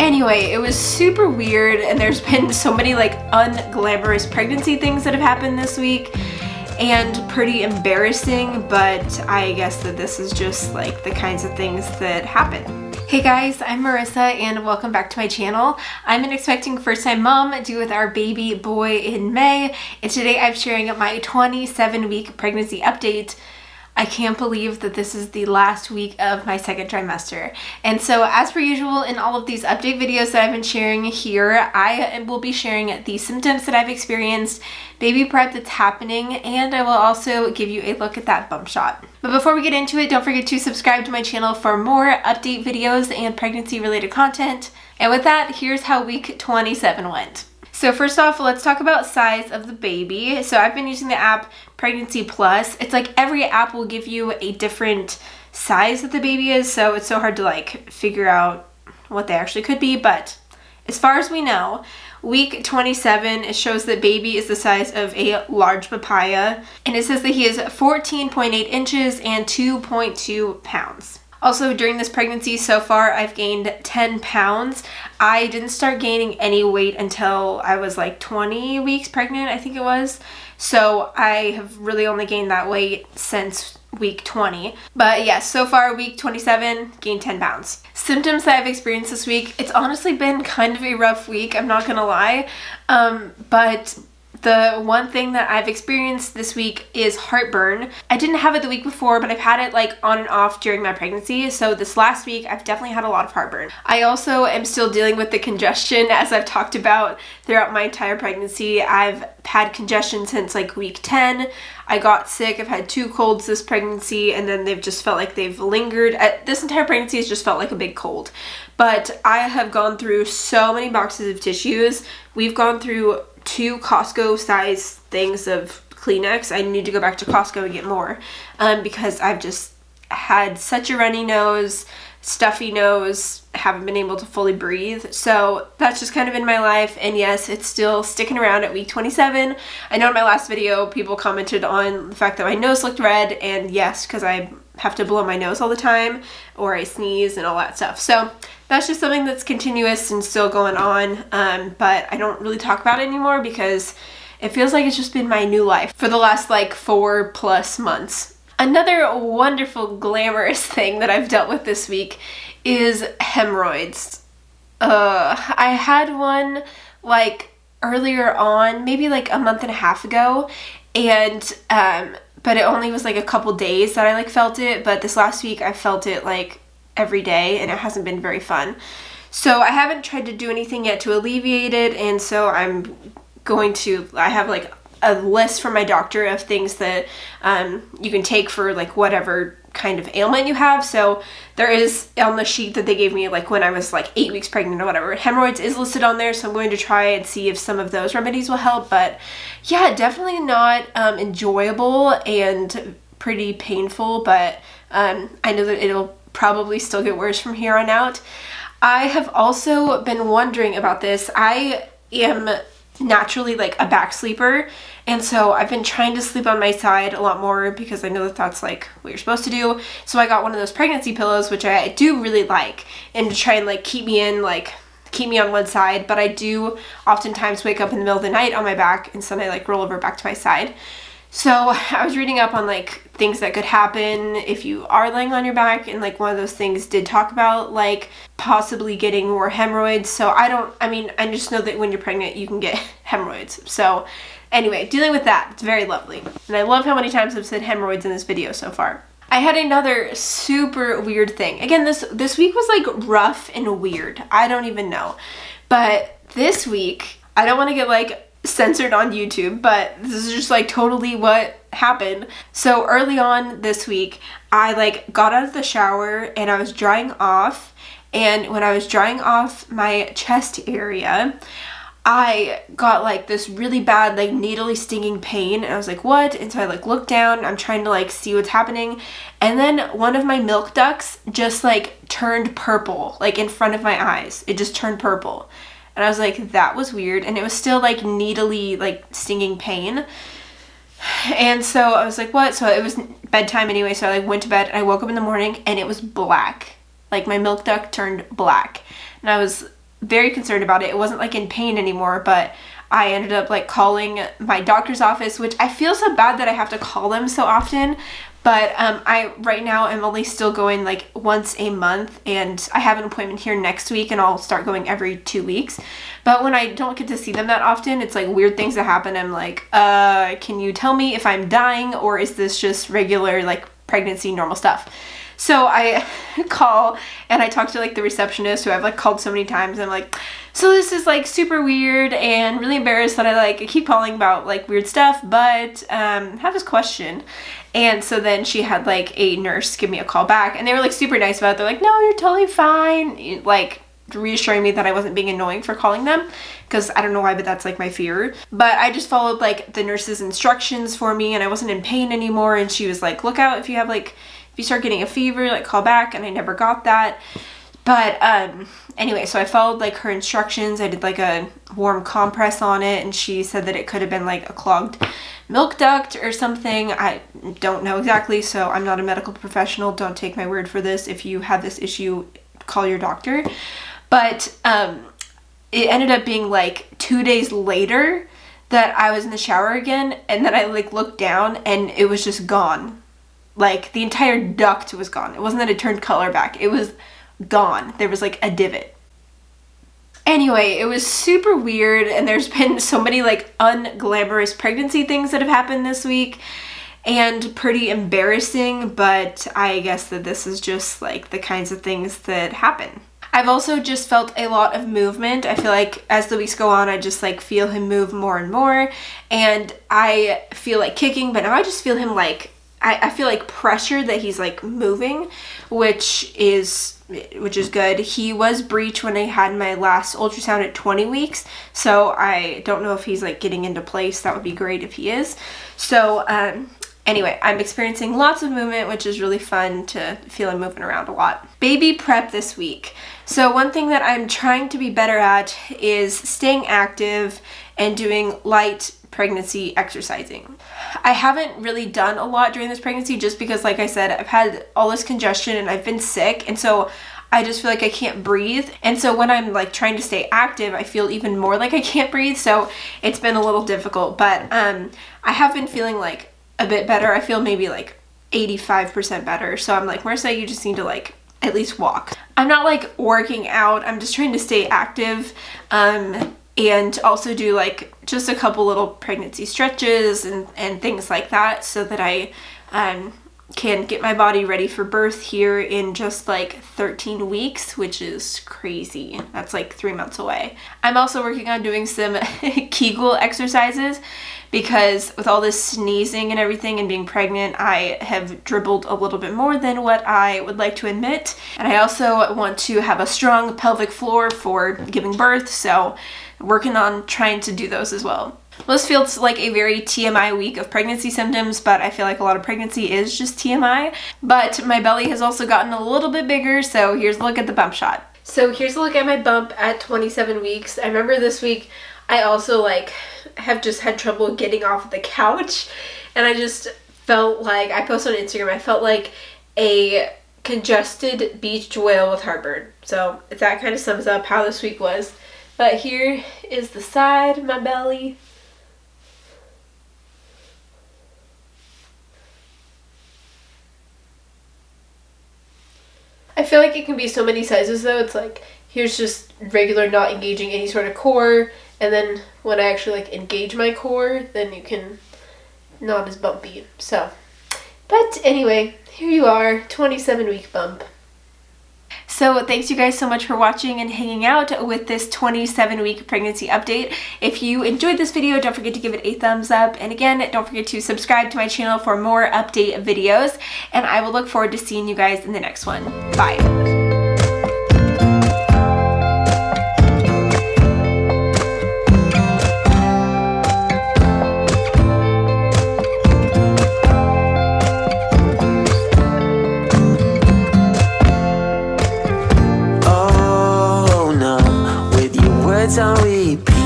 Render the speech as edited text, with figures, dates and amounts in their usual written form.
Anyway, it was super weird, and there's been so many like unglamorous pregnancy things that have happened this week, and pretty embarrassing, but I guess that this is just like the kinds of things that happen. Hey guys, I'm Marissa and welcome back to my channel. I'm an expecting first-time mom due with our baby boy in May, and today I'm sharing my 27-week pregnancy update. I can't believe that this is the last week of my second trimester. And so as per usual in all of these update videos that I've been sharing here, I will be sharing the symptoms that I've experienced, baby prep that's happening, and I will also give you a look at that bump shot. But before we get into it, don't forget to subscribe to my channel for more update videos and pregnancy related content. And with that, here's how week 27 went. So first off, let's talk about size of the baby. So I've been using the app Pregnancy Plus. It's like every app will give you a different size that the baby is, so it's so hard to like figure out what they actually could be. But as far as we know, week 27, it shows that baby is the size of a large papaya, and it says that he is 14.8 inches and 2.2 pounds. Also, during this pregnancy so far, I've gained 10 pounds. I didn't start gaining any weight until I was like 20 weeks pregnant, I think it was. So I have really only gained that weight since week 20. But yes, so far week 27, gained 10 pounds. Symptoms that I've experienced this week, it's honestly been kind of a rough week, I'm not gonna lie. But the one thing that I've experienced this week is heartburn. I didn't have it the week before, but I've had it like on and off during my pregnancy. So this last week, I've definitely had a lot of heartburn. I also am still dealing with the congestion, as I've talked about throughout my entire pregnancy. I've had congestion since like week 10. I got sick. I've had 2 colds this pregnancy, and then they've just felt like they've lingered. This entire pregnancy has just felt like a big cold. But I have gone through so many boxes of tissues. We've gone through 2 Costco size things of Kleenex. I need to go back to Costco and get more because I've just had such a runny nose, stuffy nose, haven't been able to fully breathe. So that's just kind of in my life, and yes, it's still sticking around at week 27. I know in my last video people commented on the fact that my nose looked red, and yes, because I have to blow my nose all the time or I sneeze and all that stuff. So that's just something that's continuous and still going on, but I don't really talk about it anymore because it feels like it's just been my new life for the last like 4+ months. Another wonderful glamorous thing that I've dealt with this week is hemorrhoids. I had one like earlier on, maybe like a month and a half ago, and but it only was like a couple days that I like felt it, but this last week I felt it like every day, and it hasn't been very fun. So I haven't tried to do anything yet to alleviate it, and so I have like a list from my doctor of things that you can take for like whatever kind of ailment you have. So there is on the sheet that they gave me like when I was like 8 weeks pregnant or whatever, hemorrhoids is listed on there, so I'm going to try and see if some of those remedies will help. But yeah, definitely not enjoyable and pretty painful, but I know that it'll probably still get worse from here on out. I have also been wondering about this. I am naturally like a back sleeper, and so I've been trying to sleep on my side a lot more because I know that that's like what you're supposed to do. So I got one of those pregnancy pillows, which I do really like, and to try and like keep me on one side, but I do oftentimes wake up in the middle of the night on my back, and so I like roll over back to my side. So I was reading up on like things that could happen if you are laying on your back, and like one of those things did talk about like possibly getting more hemorrhoids. So I just know that when you're pregnant you can get hemorrhoids. So anyway, dealing with that, it's very lovely. And I love how many times I've said hemorrhoids in this video so far. I had another super weird thing. Again, this week was like rough and weird. I don't even know. But this week, I don't want to get like censored on YouTube, but this is just like totally what happened. So early on this week, I like got out of the shower and I was drying off, and when I was drying off my chest area, I got like this really bad like needly stinging pain, and I was like, what? And so I like looked down, I'm trying to like see what's happening, and then one of my milk ducts just like turned purple, like in front of my eyes. It just turned purple. And I was like, that was weird. And it was still like needly like stinging pain. And so I was like, what? So it was bedtime anyway, so I like went to bed, and I woke up in the morning and it was black. Like my milk duct turned black. And I was very concerned about it. It wasn't like in pain anymore, but I ended up like calling my doctor's office, which I feel so bad that I have to call them so often. But I right now am only still going like once a month, and I have an appointment here next week, and I'll start going every 2 weeks. But when I don't get to see them that often, it's like weird things that happen. I'm like, can you tell me if I'm dying, or is this just regular like pregnancy normal stuff? So I call and I talk to like the receptionist, who I've like called so many times. I'm like, so this is like super weird and really embarrassed that I keep calling about like weird stuff, but have this question. And so then she had like a nurse give me a call back, and they were like super nice about it. They're like, no, you're totally fine. Like reassuring me that I wasn't being annoying for calling them, because I don't know why, but that's like my fear. But I just followed like the nurse's instructions for me, and I wasn't in pain anymore. And she was like, look out if you have like, if you start getting a fever, like call back. And I never got that. But anyway, so I followed like her instructions. I did like a warm compress on it, and she said that it could have been like a clogged milk duct or something. I don't know exactly, so I'm not a medical professional. Don't take my word for this. If you have this issue, call your doctor. But it ended up being like 2 days later that I was in the shower again, and then I like looked down and it was just gone. Like the entire duct was gone. It wasn't that it turned color back. It was gone. There was like a divot. Anyway, it was super weird, and there's been so many like unglamorous pregnancy things that have happened this week, and pretty embarrassing, but I guess that this is just like the kinds of things that happen. I've also just felt a lot of movement. I feel like as the weeks go on, I just like feel him move more and more, and I feel like kicking, but now I just feel him like, I feel like pressure that he's like moving, which is good. He was breech when I had my last ultrasound at 20 weeks, so I don't know if he's like getting into place. That would be great if he is. So anyway, I'm experiencing lots of movement, which is really fun to feel him moving around a lot. Baby prep this week. So one thing that I'm trying to be better at is staying active and doing light pregnancy exercising. I haven't really done a lot during this pregnancy, just because like I said, I've had all this congestion and I've been sick, and so I just feel like I can't breathe. And so when I'm like trying to stay active, I feel even more like I can't breathe, so it's been a little difficult. But I have been feeling like a bit better. I feel maybe like 85% better. So I'm like, Marissa, you just need to like at least walk. I'm not like working out, I'm just trying to stay active, and also do like just a couple little pregnancy stretches and things like that, so that I can get my body ready for birth here in just like 13 weeks, which is crazy. That's like 3 months away. I'm also working on doing some Kegel exercises, because with all this sneezing and everything and being pregnant, I have dribbled a little bit more than what I would like to admit. And I also want to have a strong pelvic floor for giving birth, so working on trying to do those as well. Well, this feels like a very TMI week of pregnancy symptoms, but I feel like a lot of pregnancy is just TMI. But my belly has also gotten a little bit bigger, so here's a look at the bump shot. So here's a look at my bump at 27 weeks. I remember this week I also like have just had trouble getting off the couch, and I just felt like, I posted on Instagram, I felt like a congested beached whale with heartburn. So that kind of sums up how this week was. But here is the side of my belly. I feel like it can be so many sizes though. It's like, here's just regular, not engaging any sort of core, and then when I actually like engage my core, then you can, not as bumpy. So, but anyway, here you are, 27-week bump. So thanks you guys so much for watching and hanging out with this 27-week pregnancy update. If you enjoyed this video, don't forget to give it a thumbs up. And again, don't forget to subscribe to my channel for more update videos. And I will look forward to seeing you guys in the next one. Bye.